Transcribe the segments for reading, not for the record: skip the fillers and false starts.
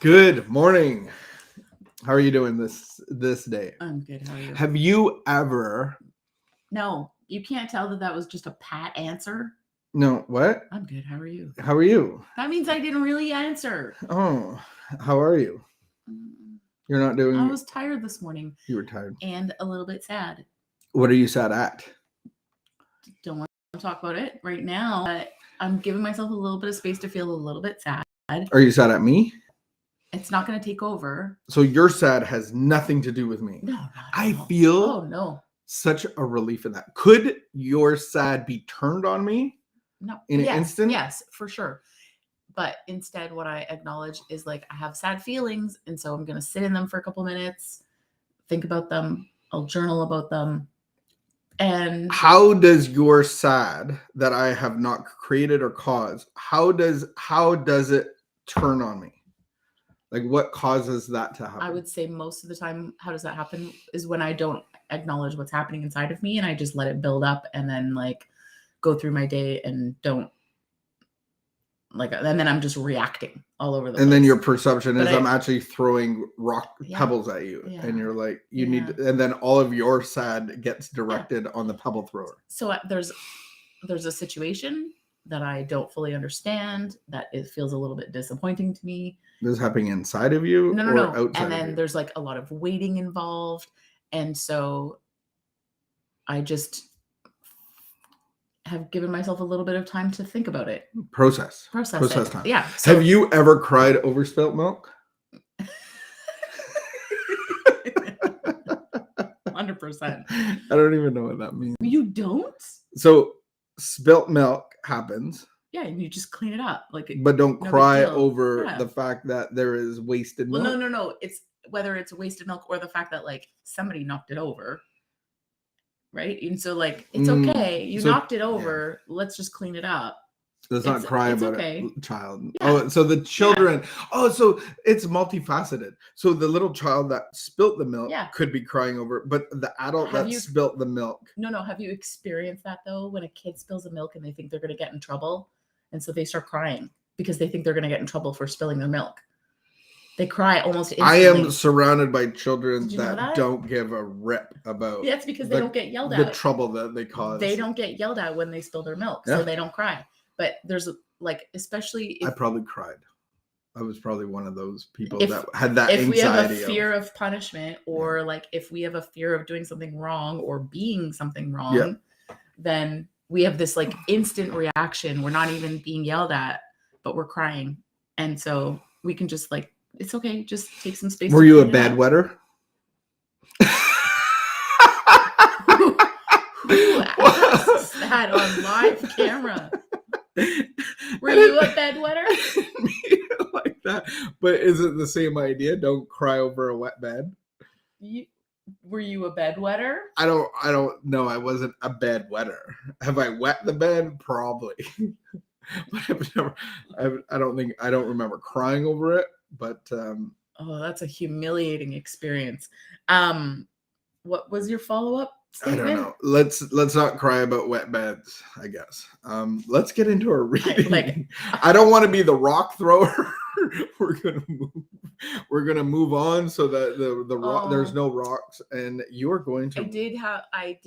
Good morning. How are you doing this day? I'm good. How are you? Have you ever? No, you can't tell that was just a pat answer. No, what? I'm good. How are you? How are you? That means I didn't really answer. Oh, how are you? You're not doing. I was tired this morning You were tired. and a little bit sad. What are you sad at? Don't want to talk about it right now, but I'm giving myself a little bit of space to feel a little bit sad. Are you sad at me? It's not going to take over. So your sad has nothing to do with me. No, not I at all. feel Oh no. such a relief in that. Could your sad be turned on me? No. In an instant? Yes, for sure. But instead, what I acknowledge is like I have sad feelings, and so I'm going to sit in them for a couple minutes, think about them. I'll journal about them. And how does your sad that I have not created or caused, how does it turn on me? Like, what causes that to happen? I would say most of the time, how does that happen is when I don't acknowledge what's happening inside of me and I just let it build up and then like go through my day and don't like, and then I'm just reacting all over the place. And then your perception is I'm actually throwing pebbles at you, and you're like, you need, and then all of your sad gets directed on the pebble thrower. So there's a situation that I don't fully understand, that it feels a little bit disappointing to me. This is happening inside of you? No. Outside and then of you? There's like a lot of waiting involved. And so I just have given myself a little bit of time to think about it. Process it. time. Yeah. So, have you ever cried over spilt milk? 100%. I don't even know what that means. You don't? So spilt milk happens. Yeah, and you just clean it up, but don't cry over the fact that there is wasted milk. Well, no. It's whether it's wasted milk or the fact that like somebody knocked it over, right? And so like it's okay, you knocked it over. Yeah. Let's just clean it up. Let's not cry about it, child. Yeah. Oh, so the children. Yeah. Oh, so it's multifaceted. So the little child that spilt the milk could be crying over it, but the adult spilt the milk. No. Have you experienced that though? When a kid spills the milk and they think they're going to get in trouble, and so they start crying because they think they're going to get in trouble for spilling their milk. They cry almost instantly. I am surrounded by children that don't give a rip about. Yeah, it's because they don't get yelled at. The trouble that they cause. They don't get yelled at when they spill their milk, so they don't cry. But there's like, especially I probably cried. I was probably one of those people that had that anxiety. If we have a fear of punishment, or like if we have a fear of doing something wrong or being something wrong, then we have this like instant reaction. We're not even being yelled at, but we're crying. And so we can just like, it's okay. Just take some space. Were you a bedwetter? Who asked that on live camera? Were you a bedwetter? Like that. But is it the same idea? Don't cry over a wet bed. Were you a bedwetter? I don't know. I wasn't a bedwetter. Have I wet the bed? Probably. But I don't remember crying over it. But oh, that's a humiliating experience. What was your follow-up statement? I don't know. Let's not cry about wet beds, I guess. Let's get into our reading. I don't want to be the rock thrower. We're gonna move on so that the rock, there's no rocks, and you're going to. I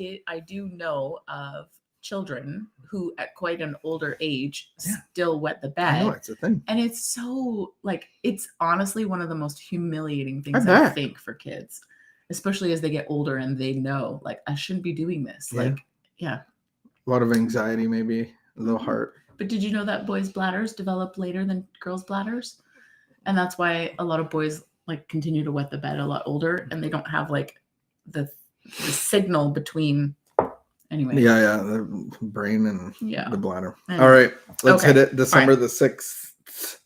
do know of children who at quite an older age still wet the bed. I know, it's a thing. And it's so like, it's honestly one of the most humiliating things I think for kids, especially as they get older and they know like, I shouldn't be doing this. A lot of anxiety, maybe a little heart. But did you know that boys' bladders develop later than girls' bladders? And that's why a lot of boys like continue to wet the bed a lot older, and they don't have like the signal between. Anyway. Yeah, the brain and the bladder. Anyway. All right, let's hit it. December the 6th.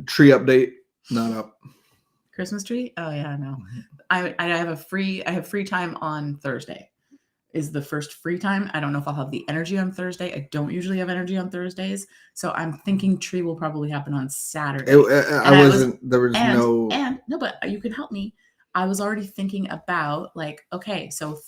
Tree update, not up. Christmas tree? Oh yeah, no. I have free time on Thursday. Is the first free time. I don't know if I'll have the energy on Thursday. I don't usually have energy on Thursdays, so I'm thinking tree will probably happen on Saturday. But you can help me. I was already thinking about like, okay, so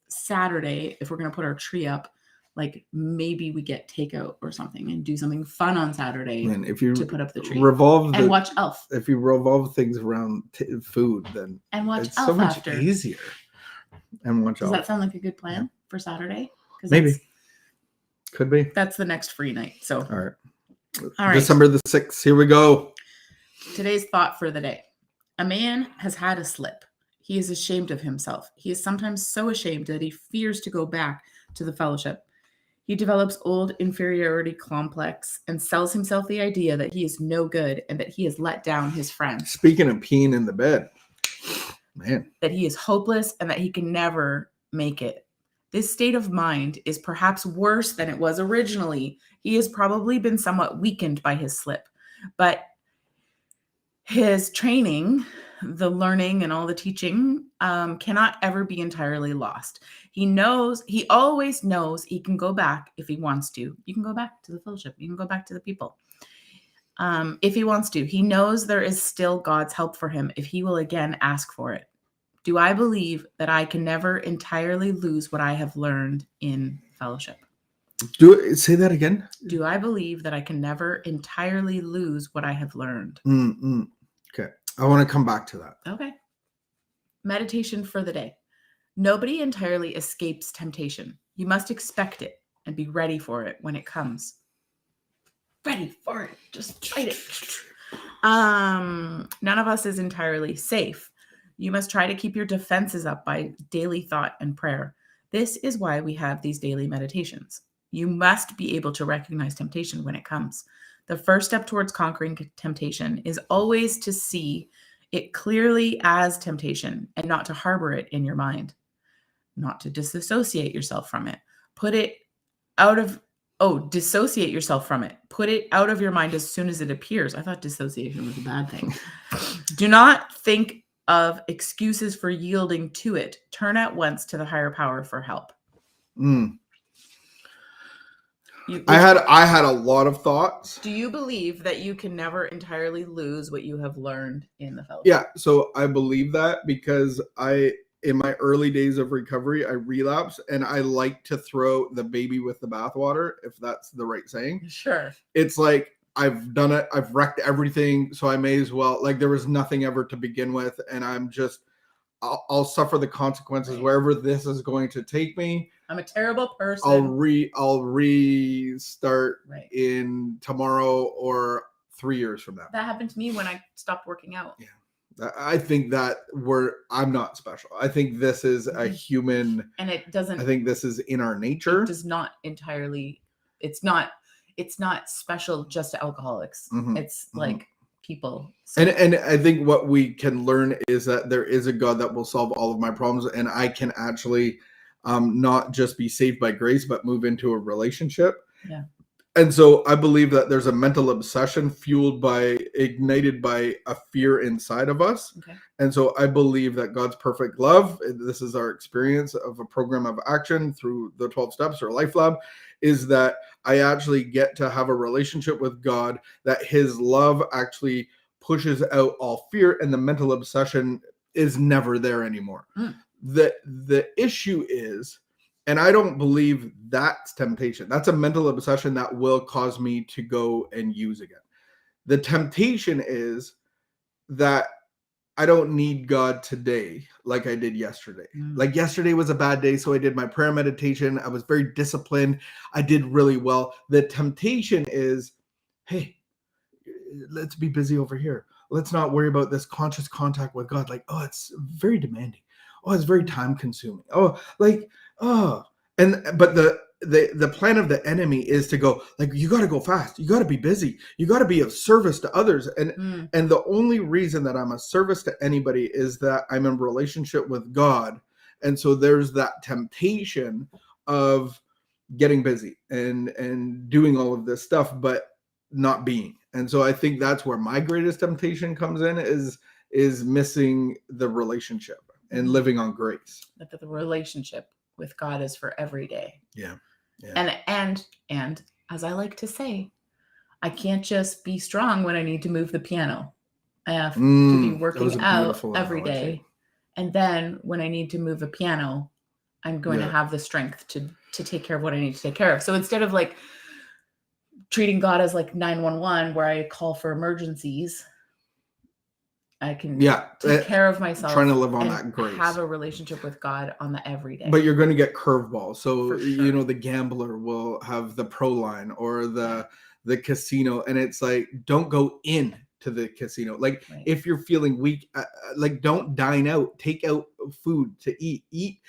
Saturday, if we're going to put our tree up, Like maybe we get takeout or something and do something fun on Saturday And if you to put up the tree and watch Elf. If you revolve things around food, then and watch it's Elf so much after. easier. And watch Does Elf. that sound like a good plan for Saturday? Maybe. Could be. That's the next free night. So All right. December the 6th. Here we go. Today's thought for the day. A man has had a slip. He is ashamed of himself. He is sometimes so ashamed that he fears to go back to the fellowship. He develops old inferiority complex and sells himself the idea that he is no good and that he has let down his friends. Speaking of peeing in the bed, man. That he is hopeless and that he can never make it. This state of mind is perhaps worse than it was originally. He has probably been somewhat weakened by his slip, but his training, the learning and all the teaching cannot ever be entirely lost. He always knows he can go back if he wants to. You can go back to the fellowship. You can go back to the people. If he wants to. He knows there is still God's help for him if he will again ask for it. Do I believe that I can never entirely lose what I have learned in fellowship? Say that again. Do I believe that I can never entirely lose what I have learned? Okay. I want to come back to that. Okay. Meditation for the day. Nobody entirely escapes temptation. You must expect it and be ready for it when it comes. Ready for it. Just fight it. None of us is entirely safe. You must try to keep your defenses up by daily thought and prayer. This is why we have these daily meditations. You must be able to recognize temptation when it comes. The first step towards conquering temptation is always to see it clearly as temptation and not to harbor it in your mind, not to disassociate yourself from it. Dissociate yourself from it. Put it out of your mind as soon as it appears. I thought dissociation was a bad thing. Do not think of excuses for yielding to it. Turn at once to the higher power for help. I had a lot of thoughts. Do you believe that you can never entirely lose what you have learned in the fellowship? Yeah, so I believe that because in my early days of recovery, I relapsed and I like to throw the baby with the bathwater, if that's the right saying. Sure. It's like, I've done it. I've wrecked everything. So I may as well, like, there was nothing ever to begin with. And I'll suffer the consequences wherever this is going to take me. I'm a terrible person. I'll restart in tomorrow or 3 years from now. That happened to me when I stopped working out. Yeah. I think that I'm not special. I think this is a human, and it doesn't. I think this is in our nature. It does not entirely. It's not special just to alcoholics. It's like people. So. And I think what we can learn is that there is a God that will solve all of my problems, and I can actually not just be saved by grace, but move into a relationship. Yeah. And so I believe that there's a mental obsession ignited by a fear inside of us. Okay. And so I believe that God's perfect love, this is our experience of a program of action through the 12 steps or LifeLab, is that I actually get to have a relationship with God, that his love actually pushes out all fear, and the mental obsession is never there anymore. The issue is, and I don't believe that's temptation. That's a mental obsession that will cause me to go and use again. The temptation is that I don't need God today like I did yesterday. Like yesterday was a bad day, so I did my prayer meditation. I was very disciplined. I did really well. The temptation is, hey, let's be busy over here. Let's not worry about this conscious contact with God. Like, oh, it's very demanding. Oh, it's very time consuming. But the plan of the enemy is to go, like, you got to go fast. You got to be busy. You got to be of service to others. And the only reason that I'm a service to anybody is that I'm in relationship with God. And so there's that temptation of getting busy and doing all of this stuff, but not being. And so I think that's where my greatest temptation comes in, is missing the relationship and living on grace. But the relationship with God is for every day. Yeah. And as I like to say, I can't just be strong when I need to move the piano. I have to be working out every day. And then when I need to move a piano, I'm going to have the strength to to take care of what I need to take care of. So instead of like treating God as like 911, where I call for emergencies, I can take care of myself. Trying to live on that grace. Have a relationship with God on the everyday. But you're going to get curveballs. So, you know, the gambler will have the pro line or the casino. And it's like, don't go in to the casino. Like if you're feeling weak, like don't dine out, take out food to eat.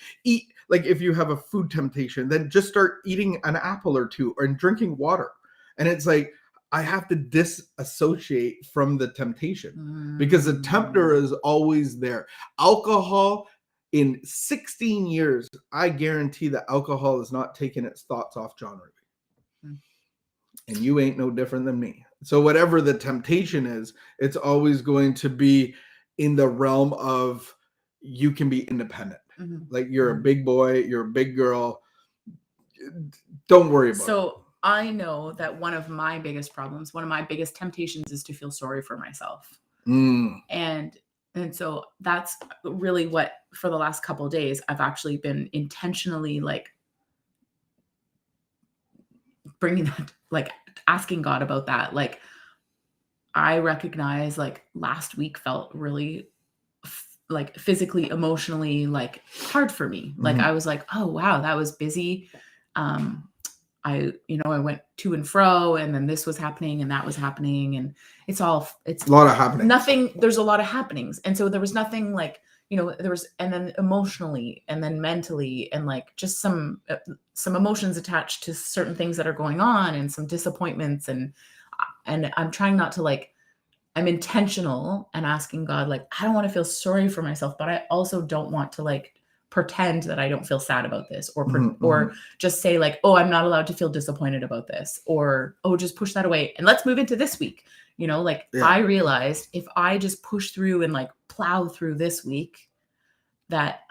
Like if you have a food temptation, then just start eating an apple or two or drinking water. And it's like, I have to disassociate from the temptation because the tempter is always there. Alcohol, in 16 years, I guarantee that alcohol has not taken its thoughts off John Ruby. And you ain't no different than me. So whatever the temptation is, it's always going to be in the realm of you can be independent. Like you're a big boy, you're a big girl. Don't worry about it. So I know that one of my biggest problems, one of my biggest temptations is to feel sorry for myself. And so that's really what, for the last couple of days, I've actually been intentionally like bringing that, like asking God about that. Like I recognize like last week felt really like physically, emotionally, like hard for me. Like I was like, oh wow, that was busy. I went to and fro, and then this was happening and that was happening, and it's a lot of happenings. There's a lot of happenings. And so there was nothing like, there was, and then emotionally and then mentally, and like just some emotions attached to certain things that are going on and some disappointments. And I'm trying not to like, I'm intentional and asking God, like, I don't want to feel sorry for myself, but I also don't want to like pretend that I don't feel sad about this, or just say like, oh, I'm not allowed to feel disappointed about this, or, oh, just push that away and let's move into this week. I realized if I just push through and like plow through this week, that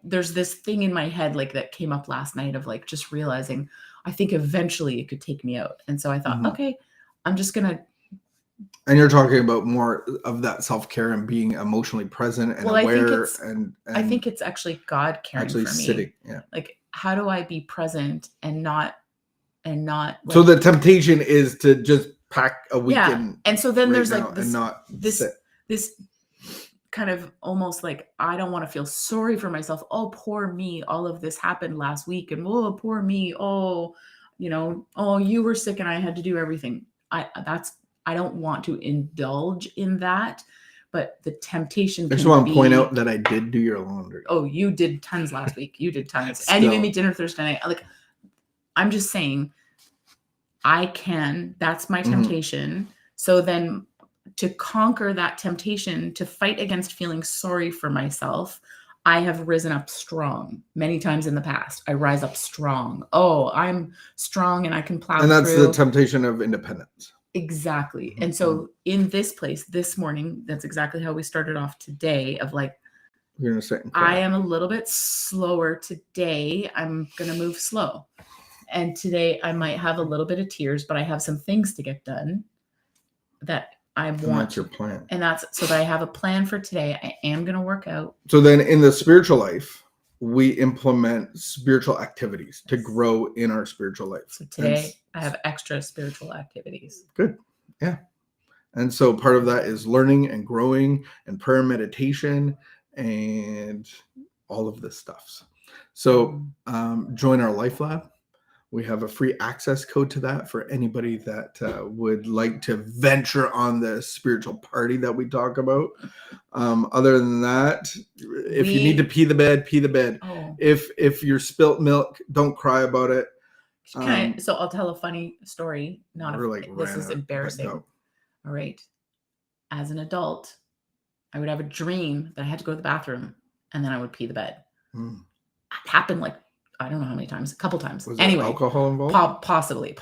there's this thing in my head, like that came up last night of like, just realizing, I think eventually it could take me out. And so I thought, okay, I'm just going to. And you're talking about more of that self-care and being emotionally present and aware. I think it's actually God caring for me. Sitting, yeah. Like, how do I be present and not like, so the temptation is to just pack a weekend. And so then there's like this kind of almost like, I don't want to feel sorry for myself. Oh, poor me. All of this happened last week. And oh, poor me. Oh, you were sick and I had to do everything. I don't want to indulge in that, but the temptation. I just want to point out that I did do your laundry. Oh, you did tons last week. You did tons. And you made me dinner Thursday night. Like, I'm just saying, that's my temptation. So then to conquer that temptation, to fight against feeling sorry for myself, I have risen up strong many times in the past. I rise up strong. Oh, I'm strong and I can plow through. And that's the temptation of independence. Exactly. And so in this place this morning, that's exactly how we started off today, of like, you're gonna sit and cry. I am a little bit slower today. I'm going to move slow. And today I might have a little bit of tears, but I have some things to get done that I want. And that's your plan. And that's so that I have a plan for today. I am going to work out. So then in the spiritual life, we implement spiritual activities to grow in our spiritual life. So today I have extra spiritual activities. Good. Yeah. And so part of that is learning and growing and prayer, meditation, and all of this stuff. So join our LifeLab. We have a free access code to that for anybody that would like to venture on the spiritual party that we talk about. Other than that, if you need to pee the bed, pee the bed. Oh. If you're spilt milk, don't cry about it. So I'll tell a funny story. This is embarrassing. All right. As an adult, I would have a dream that I had to go to the bathroom and then I would pee the bed. It happened like, I don't know how many times, a couple times. Was anyway, there alcohol involved? Possibly.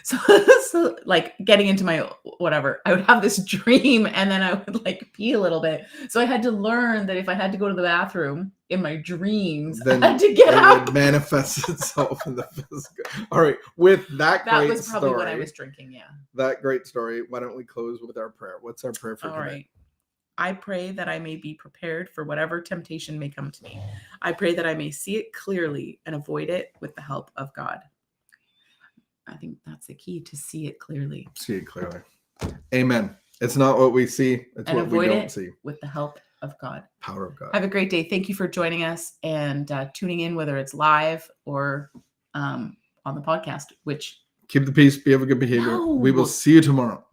So like getting into my whatever, I would have this dream and then I would like pee a little bit. So I had to learn that if I had to go to the bathroom in my dreams, then I had to get up. It would manifest itself in the physical. All right. With that was probably what I was drinking. Yeah. That great story. Why don't we close with our prayer? What's our prayer for today? All right. I pray that I may be prepared for whatever temptation may come to me. I pray that I may see it clearly and avoid it with the help of God. I think that's the key, to see it clearly. See it clearly. Amen. It's not what we see, it's what we don't see. With the help of God. Power of God. Have a great day. Thank you for joining us and tuning in, whether it's live or on the podcast, which... Keep the peace, be of a good behavior. We will see you tomorrow.